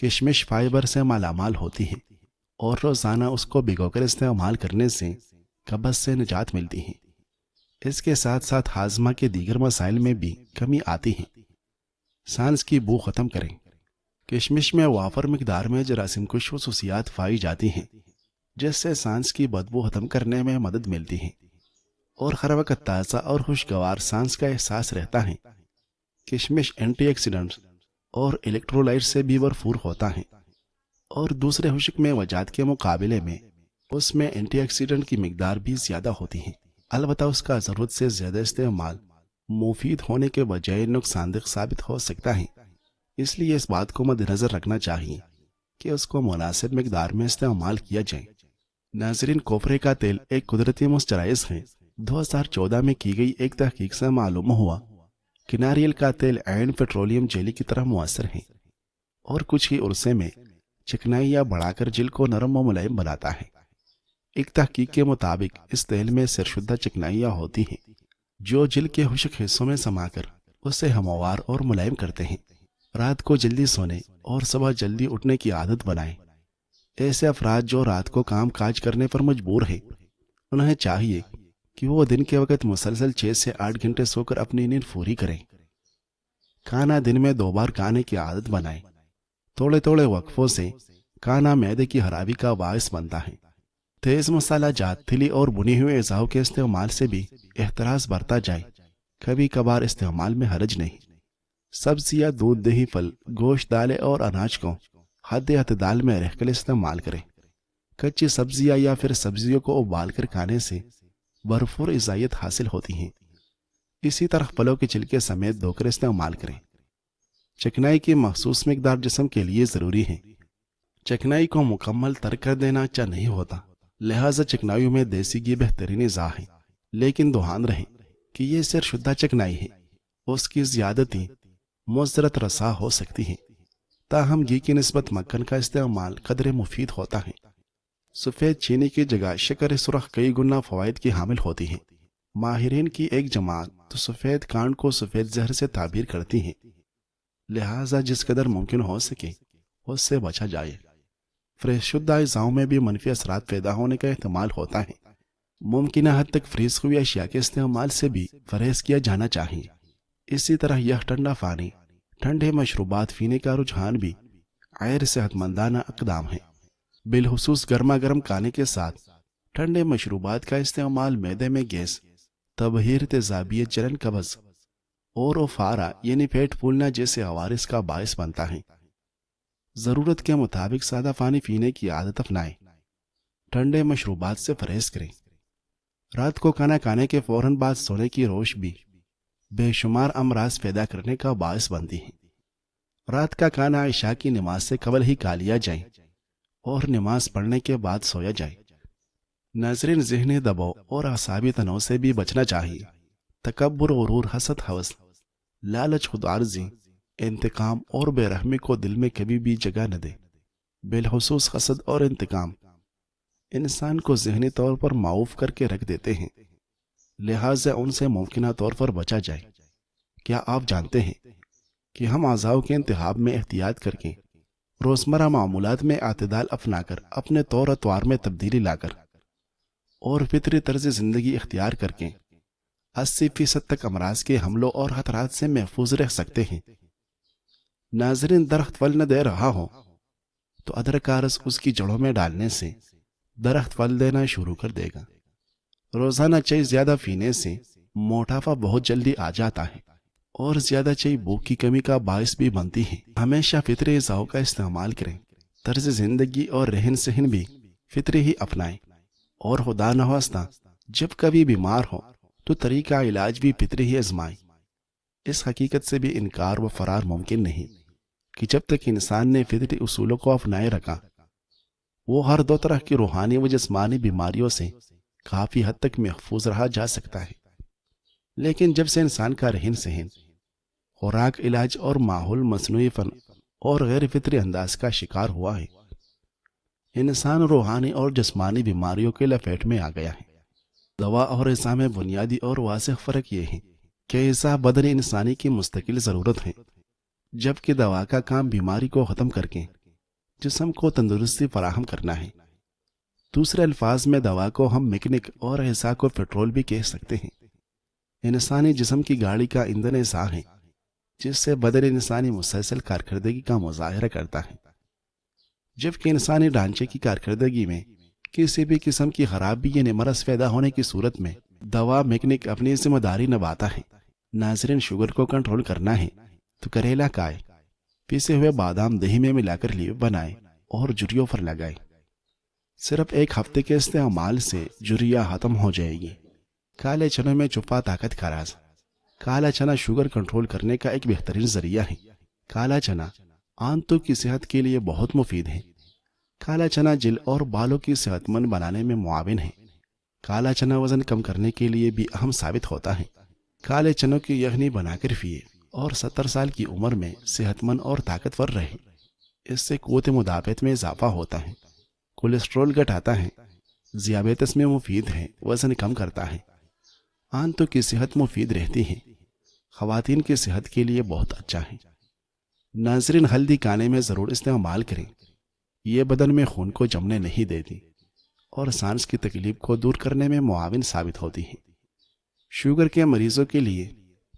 کشمش فائبر سے مالا مال ہوتی ہے اور روزانہ اس کو بھگو کر استعمال کرنے سے قبض سے نجات ملتی ہے۔ اس کے ساتھ ساتھ ہاضمہ کے دیگر مسائل میں بھی کمی آتی ہے۔ سانس کی بو ختم کریں۔ کشمش میں وافر مقدار میں جراثیم کش خصوصیات پائی جاتی ہیں جس سے سانس کی بدبو ختم کرنے میں مدد ملتی ہے اور ہر وقت تازہ اور خوشگوار سانس کا احساس رہتا ہے۔ کشمش اینٹی آکسیڈنٹس اور الیکٹرولائٹ سے بھی بھرپور ہوتا ہے اور دوسرے خشک میوجات کے مقابلے میں اس میں اینٹی آکسیڈنٹ کی مقدار بھی زیادہ ہوتی ہے۔ البتہ اس کا ضرورت سے زیادہ استعمال مفید ہونے کے بجائے نقصان دہ ثابت ہو سکتا ہے، اس لیے اس بات کو مد نظر رکھنا چاہیے کہ اس کو مناسب مقدار میں استعمال کیا جائے۔ ناظرین، کوپرے کا تیل ایک قدرتی موئسچرائز ہے۔ 2014 میں کی گئی ایک تحقیق سے معلوم ہوا کہ ناریل کا تیل عین پیٹرولیم جیلی کی طرح مؤثر ہے اور کچھ ہی عرصے میں چکنائیاں بڑھا کر جلد کو نرم و ملائم بناتا ہے۔ ایک تحقیق کے مطابق اس تیل میں سرشدہ چکنائیاں ہوتی ہیں جو جلد کے خشک حصوں میں سما کر اسے ہموار اور ملائم کرتے ہیں۔ رات کو جلدی سونے اور صبح جلدی اٹھنے کی عادت بنائیں۔ ایسے افراد جو رات کو کام کاج کرنے پر مجبور ہیں، انہیں چاہیے کہ وہ دن کے وقت مسلسل 6 سے 8 گھنٹے سو کر اپنی نیند پوری کریں۔ کھانا دن میں 2 بار کھانے کی عادت بنائیں۔ تھوڑے تھوڑے وقفوں سے کھانا معدے کی خرابی کا باعث بنتا ہے۔ تیز مسالہ جات، تھلی اور بنی ہوئی غذاؤں کے استعمال سے بھی احتراز برتا جائے۔ کبھی کبھار استعمال میں حرج نہیں۔ سبزیاں، دودھ، دہی، پھل، گوشت، دالیں اور اناج کو حد اعتدال میں رہ کر استعمال کریں۔ کچی سبزیاں یا پھر سبزیوں کو ابال کر کھانے سے بھرپور غذائیت حاصل ہوتی ہیں۔ اسی طرح پھلوں کے چھلکے سمیت دھو کر استعمال کریں۔ چکنائی کی مخصوص مقدار جسم کے لیے ضروری ہے۔ چکنائی کو مکمل ترک کر دینا اچھا نہیں ہوتا، لہٰذا چکنائیوں میں دیسی گھی بہترین غذا ہے، لیکن دھیان رہے کہ یہ صرف شدہ چکنائی ہے، اس کی زیادتی مضرت رسا ہو سکتی ہے۔ تاہم گھی کی نسبت مکھن کا استعمال قدر مفید ہوتا ہے۔ سفید چینی کی جگہ شکر سرخ کئی گنا فوائد کی حامل ہوتی ہے۔ ماہرین کی ایک جماعت تو سفید کانڈ کو سفید زہر سے تعبیر کرتی ہے، لہٰذا جس قدر ممکن ہو سکے اس سے بچا جائے۔ فریز شدہ اجزاؤں میں بھی منفی اثرات پیدا ہونے کا احتمال ہوتا ہے۔ ممکنہ حد تک فریز ہوئی اشیاء کے استعمال سے بھی پرہیز کیا جانا چاہیے۔ اسی طرح یہ ٹھنڈا پانی، ٹھنڈے مشروبات پینے کا رجحان بھی غیر صحت مندانہ اقدام ہے۔ بالخصوص گرما گرم کھانے کے ساتھ ٹھنڈے مشروبات کا استعمال معدے میں گیس، تبخیر، تیزابیت، جلن، قبض اور اوفارا یعنی پیٹ پھولنا جیسے عوارض کا باعث بنتا ہے۔ ضرورت کے مطابق سادہ پانی پینے کی عادت اپنائیں۔ ٹھنڈے مشروبات سے پرہیز کریں۔ رات کو کھانا کھانے کے فوراً بعد سونے کی روش بھی بے شمار امراض پیدا کرنے کا باعث بنتی ہے۔ رات کا کھانا عشاء کی نماز سے قبل ہی کھا لیا جائے اور نماز پڑھنے کے بعد سویا جائے۔ ناظرین، ذہنی دباؤ اور اعصابی تناؤ سے بھی بچنا چاہیے۔ تکبر، غرور، حسد، ہوس، لالچ، خود عارضی، انتقام اور بے رحمی کو دل میں کبھی بھی جگہ نہ دے۔ بالخصوص حسد اور انتقام انسان کو ذہنی طور پر معوف کر کے رکھ دیتے ہیں، لہٰذا ان سے ممکنہ طور پر بچا جائے۔ کیا آپ جانتے ہیں کہ ہم اعضاؤں کے انتخاب میں احتیاط کر کے روزمرہ معمولات میں اعتدال اپنا کر اپنے طور اطوار میں تبدیلی لا کر اور فطری طرز زندگی اختیار کر کے 80% تک امراض کے حملوں اور خطرات سے محفوظ رہ سکتے ہیں؟ ناظرین، درخت پھل نہ دے رہا ہو تو ادرک کا رس اس کی جڑوں میں ڈالنے سے درخت پھل دینا شروع کر دے گا۔ روزانہ چائے زیادہ پینے سے موٹاپا بہت جلدی آ جاتا ہے اور زیادہ چائے بھوک کی کمی کا باعث بھی بنتی ہے۔ ہمیشہ فطری غذاؤں کا استعمال کریں۔ طرز زندگی اور رہن سہن بھی فطری ہی اپنائیں، اور خدا نخواستہ جب کبھی بیمار ہو تو طریقہ علاج بھی فطری ہی آزمائیں۔ اس حقیقت سے بھی انکار و فرار ممکن نہیں کہ جب تک انسان نے فطری اصولوں کو اپنائے رکھا، وہ ہر 2 طرح کی روحانی و جسمانی بیماریوں سے کافی حد تک محفوظ رہا جا سکتا ہے۔ لیکن جب سے انسان کا رہن سہن، خوراک، علاج اور ماحول مصنوعی فن اور غیر فطری انداز کا شکار ہوا ہے، انسان روحانی اور جسمانی بیماریوں کے لپیٹ میں آ گیا ہے۔ دوا اور غذا میں بنیادی اور واضح فرق یہ ہے کہ غذا بدن انسانی کی مستقل ضرورت ہے، جبکہ دوا کا کام بیماری کو ختم کر کے جسم کو تندرستی فراہم کرنا ہے۔ دوسرے الفاظ میں دوا کو ہم میکینک اور اعضاء کو پیٹرول بھی کہہ سکتے ہیں۔ انسانی جسم کی گاڑی کا ایندھن اعضاء ہے، جس سے بدن انسانی مسلسل کارکردگی کا مظاہرہ کرتا ہے، جبکہ انسانی ڈھانچے کی کارکردگی میں کسی بھی قسم کی خرابی یعنی مرض پیدا ہونے کی صورت میں دوا میکینک اپنی ذمہ داری نبھاتا ہے۔ ناظرین، شوگر کو کنٹرول کرنا ہے تو کریلا کھائے، پیسے ہوئے بادام دہی میں ملا کر لیو بنائے اور جھریوں پر لگائے۔ صرف 1 ہفتے کے استعمال سے جھریا ختم ہو جائے گی۔ کالے چنوں میں چھپا طاقت کا راز۔ کالا چنا شوگر کنٹرول کرنے کا ایک بہترین ذریعہ ہے۔ کالا چنا آنتوں کی صحت کے لیے بہت مفید ہے۔ کالا چنا جلد اور بالوں کی صحت مند بنانے میں معاون ہے۔ کالا چنا وزن کم کرنے کے لیے بھی اہم ثابت ہوتا ہے۔ کالے چنوں کی یخنی بنا کر پیے اور 70 سال کی عمر میں صحت مند اور طاقتور رہے۔ اس سے قوت مدافعت میں اضافہ ہوتا ہے، کولیسٹرول گھٹاتا ہے، ذیابیطس میں مفید ہے، وزن کم کرتا ہے، آنتوں کی صحت مفید رہتی ہے، خواتین کی صحت کے لیے بہت اچھا ہے۔ ناظرین، ہلدی کھانے میں ضرور استعمال کریں۔ یہ بدن میں خون کو جمنے نہیں دیتی اور سانس کی تکلیف کو دور کرنے میں معاون ثابت ہوتی ہے۔ شوگر کے مریضوں کے لیے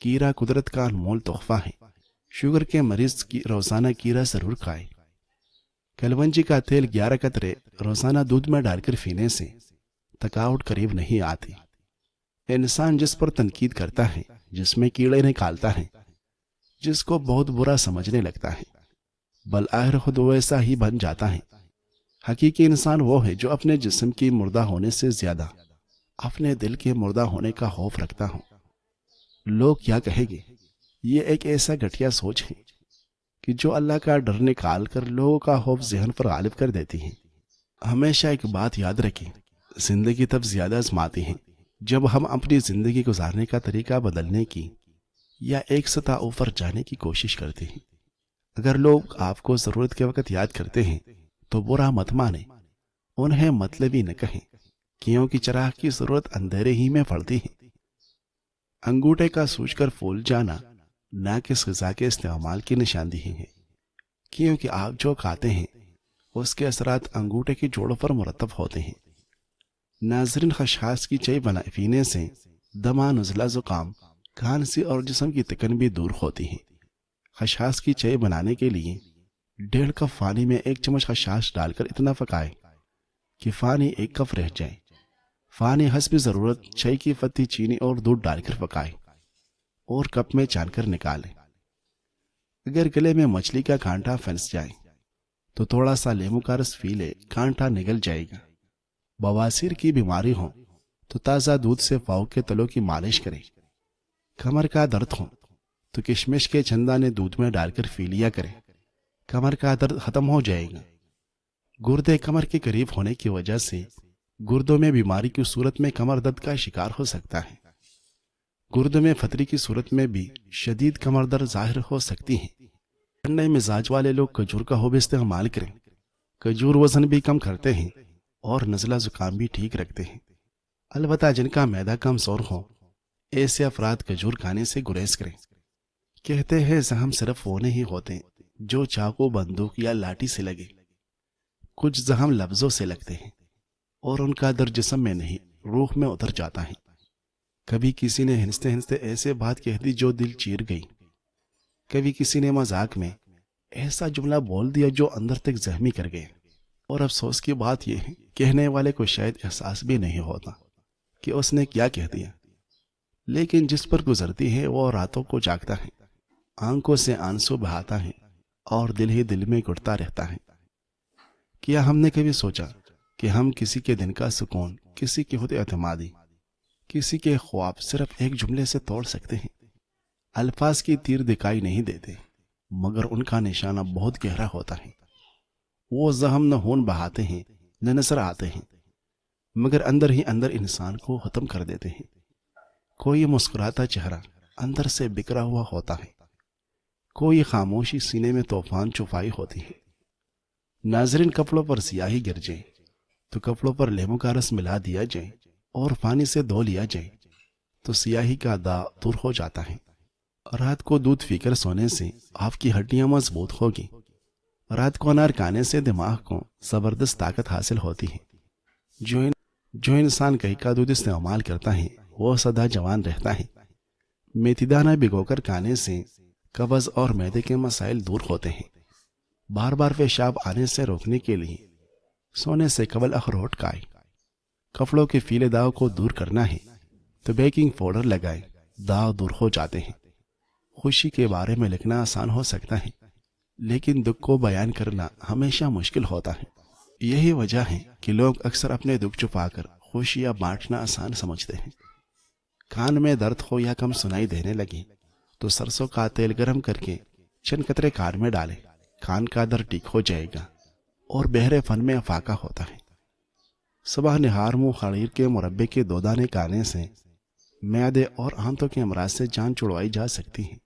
کیرا قدرت کا انمول تحفہ ہے۔ شوگر کے مریض کی روزانہ کیرا ضرور کھائے۔ کلونجی کا تیل 11 قطرے روزانہ دودھ میں ڈال کر پینے سے تھکاوٹ قریب نہیں آتی۔ انسان جس پر تنقید کرتا ہے، جس میں کیڑے نکالتا ہے، جس کو بہت برا سمجھنے لگتا ہے، بالآخر خود ویسا ہی بن جاتا ہے۔ حقیقی انسان وہ ہے جو اپنے جسم کی مردہ ہونے سے زیادہ اپنے دل کے مردہ ہونے کا خوف رکھتا ہو۔ لوگ کیا کہیں گے؟ یہ ایک ایسا گھٹیا سوچ ہے کہ جو اللہ کا ڈر نکال کر لوگوں کا خوف ذہن پر غالب کر دیتی ہے۔ ہمیشہ ایک بات یاد رکھیں، زندگی تب زیادہ آزماتی ہے جب ہم اپنی زندگی گزارنے کا طریقہ بدلنے کی یا ایک سطح اوپر جانے کی کوشش کرتے ہیں۔ اگر لوگ آپ کو ضرورت کے وقت یاد کرتے ہیں تو برا مت مانیں، انہیں مطلبی نہ کہیں، کیونکہ چراغ کی ضرورت اندھیرے ہی میں پڑتی ہے۔ انگوٹھے کا سوج کر پھول جانا ناقص غذا کے استعمال کی نشاندہی ہے، کیونکہ آپ جو کھاتے ہیں اس کے اثرات انگوٹھے کی جوڑوں پر مرتب ہوتے ہیں۔ ناظرین، خشخاش کی چائے پینے سے دمہ، نزلہ، زکام، کھانسی اور جسم کی تکن بھی دور ہوتی ہے۔ خشخاش کی چائے بنانے کے لیے 1.5 کپ پانی میں 1 چمچ خشخاش ڈال کر اتنا پکائیں کہ پانی 1 کپ رہ جائے۔ پانی حسب ضرورت چائے کی پتی، چینی اور دودھ ڈال کر پکائیں اور کپ میں چھان کر نکالیں۔ اگر گلے میں مچھلی کا کانٹا پھنس جائے تو تھوڑا سا لیموں کا رس پی لے، کانٹا نگل جائے گا۔ بواسیر کی بیماری ہو تو تازہ دودھ سے پاؤں کے تلوں کی مالش کریں۔ کمر کا درد ہو تو کشمش کے چند دانے دودھ میں ڈال کر پی لیا کریں، کمر کا درد ختم ہو جائے گا۔ گردے کمر کے قریب ہونے کی وجہ سے گردوں میں بیماری کی صورت میں کمر درد کا شکار ہو سکتا ہے۔ گردوں میں پھتری کی صورت میں بھی شدید کمر درد ظاہر ہو سکتی ہے۔ ٹھنڈے مزاج والے لوگ کھجور کا خوب استعمال کریں۔ کھجور وزن بھی کم کرتے ہیں اور نزلہ زکام بھی ٹھیک رکھتے ہیں۔ البتہ جن کا معدہ کمزور ہو، ایسے افراد کھجور کھانے سے گریز کریں۔ کہتے ہیں زخم صرف وہ نہیں ہوتے جو چاقو، بندوق یا لاٹھی سے لگے، کچھ زخم لفظوں سے لگتے ہیں اور ان کا درد جسم میں نہیں، روح میں اتر جاتا ہے۔ کبھی کسی نے ہنستے ہنستے ایسے بات کہہ دی جو دل چیر گئی۔ کبھی کسی نے مذاق میں ایسا جملہ بول دیا جو اندر تک زخمی کر گئے، اور افسوس کی بات یہ ہے کہنے والے کو شاید احساس بھی نہیں ہوتا کہ اس نے کیا کہہ دیا، لیکن جس پر گزرتی ہے وہ راتوں کو جاگتا ہے، آنکھوں سے آنسو بہاتا ہے اور دل ہی دل میں گھٹتا رہتا ہے۔ کیا ہم نے کبھی سوچا کہ ہم کسی کے دن کا سکون، کسی کی خود اعتمادی، کسی کے خواب صرف ایک جملے سے توڑ سکتے ہیں؟ الفاظ کی تیر دکھائی نہیں دیتے، مگر ان کا نشانہ بہت گہرا ہوتا ہے۔ وہ زخم نہ خون بہاتے ہیں نہ نظر آتے ہیں، مگر اندر ہی اندر انسان کو ختم کر دیتے ہیں۔ کوئی مسکراتا چہرہ اندر سے بکھرا ہوا ہوتا ہے، کوئی خاموشی سینے میں طوفان چھپائی ہوتی ہے۔ ناظرین، کپڑوں پر سیاہی گر جائے تو کپڑوں پر لیموں کا رس ملا دیا جائے اور پانی سے دھو لیا جائے تو سیاہی کا داغ دور ہو جاتا ہے۔ رات کو دودھ پی کر سونے سے آپ کی ہڈیاں مضبوط ہوگی، رات کو انار کھانے سے دماغ کو زبردست طاقت حاصل ہوتی ہے۔ جو انسان گھی کا دودھ استعمال کرتا ہے وہ سدا جوان رہتا ہے۔ میتھی دانہ بھگو کر کھانے سے قبض اور معدے کے مسائل دور ہوتے ہیں۔ بار بار پیشاب آنے سے روکنے کے لیے سونے سے قبل اخروٹ کھائیں۔ کپڑوں کے فیلے داغ کو دور کرنا ہے تو بیکنگ پاؤڈر لگائیں، داغ دور ہو جاتے ہیں۔ خوشی کے بارے میں لکھنا آسان ہو سکتا ہے، لیکن دکھ کو بیان کرنا ہمیشہ مشکل ہوتا ہے۔ یہی وجہ ہے کہ لوگ اکثر اپنے دکھ چھپا کر خوشیاں بانٹنا آسان سمجھتے ہیں۔ کان میں درد ہو یا کم سنائی دینے لگے تو سرسوں کا تیل گرم کر کے چند قطرے کان میں ڈالیں، کان کا درد ٹھیک ہو جائے گا اور بہرے فن میں افاقہ ہوتا ہے۔ صبح نہار منہ خمیر کے مربے کے 2 دانے کھانے سے معدے اور آنتوں کے امراض سے جان چھڑوائی جا سکتی ہے۔